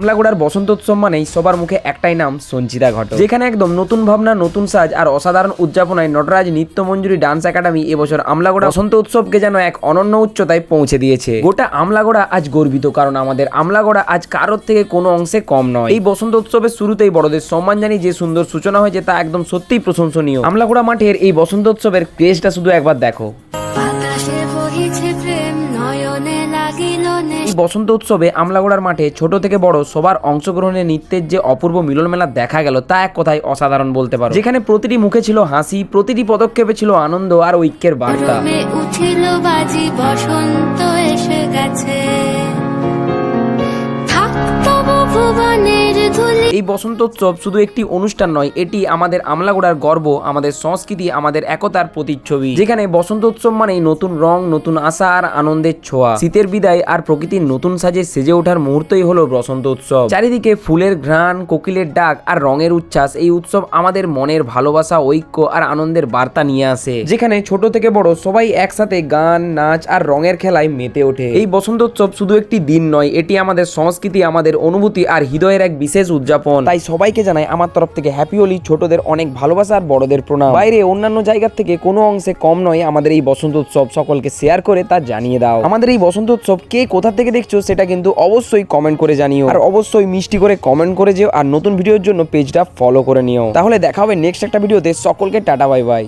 আমলাগোড়ার বসন্ত উৎসব মানেই সবার মুখে একটাই নাম সঞ্চিতা ঘটক, যেখানে একদম নতুন ভাবনা, নতুন সাজ আর অসাধারণ উদযাপনায় নটরাজ নৃত্যমঞ্জুরি ডান্স একাডেমি এবছর আমলাগোড়া বসন্ত উৎসবকে যেন এক অনন্য উচ্চতায় পৌঁছে দিয়েছে। গোটা আমলাগোড়া আজ গর্বিত, কারণ আমাদের আমলাগোড়া আজ কারোর থেকে কোনো অংশে কম নয়। এই বসন্ত উৎসবের শুরুতেই বড়দের সম্মান জানিয়ে যে সুন্দর সূচনা হয়েছে তা একদম সত্যিই প্রশংসনীয়। আমলাগোড়া মাঠের এই বসন্ত উৎসবের ক্রেজটা শুধু একবার দেখো। এই বসন্ত উৎসবে আমলাগোড়ার মাঠে ছোট থেকে বড় সবার অংশগ্রহণে নৃত্যের যে অপূর্ব মিলন মেলা দেখা গেল তা এক কথায় অসাধারণ বলতে পারো। যেখানে প্রতিটি মুখে ছিল হাসি, প্রতিটি পদক্ষেপে ছিল আনন্দ আর ঐক্যের বার্তা। উঠিল বাজি, বসন্ত এসে গেছে, এই বসন্ত উৎসব শুধু একটি অনুষ্ঠান নয়, এটি আমাদের আমলাগোড়ার গর্ব, আমাদের সংস্কৃতি, আমাদের একতার প্রতিচ্ছবি। যেখানে বসন্ত উৎসব মানেই নতুন রং, নতুন আশা আর আনন্দের ছোঁয়া, শীতের বিদায় আর প্রকৃতির নতুন সাজে সেজে ওঠার মুহূর্তই হলো বসন্ত উৎসব। চারিদিকে ফুলের ঘ্রাণ, কোকিলের ডাক আর রঙের উচ্ছ্বাস। এই উৎসব আমাদের মনের ভালোবাসা, ঐক্য আর আনন্দের বার্তা নিয়ে আসে, যেখানে ছোট থেকে বড় সবাই একসাথে গান, নাচ আর রঙের খেলায় মেতে ওঠে। এই বসন্ত উৎসব শুধু একটি দিন নয়, এটি আমাদের সংস্কৃতি, আমাদের অনুভূতি আর হৃদয়ের এক বিশেষ উদযাপন। তাই সবাইকে জানাই আমার তরফ থেকে হ্যাপি হোলি। ছোটদের অনেক ভালোবাসা আর বড়দের প্রণাম। বাইরে অন্যান্য জায়গার থেকে কোনো অংশে কম নয় আমাদের এই বসন্ত উৎসব। সকলকে শেয়ার করে তা জানিয়ে দাও। আমাদের এই বসন্ত উৎসব কে কোথা থেকে দেখছো সেটা কিন্তু অবশ্যই কমেন্ট করে জানিও, আর অবশ্যই মিষ্টি করে কমেন্ট করে যেও, আর নতুন ভিডিওর জন্য পেজটা ফলো করে নিও। তাহলে দেখা হবে নেক্সট একটা ভিডিওতে। সকলকে টাটা, বাই বাই।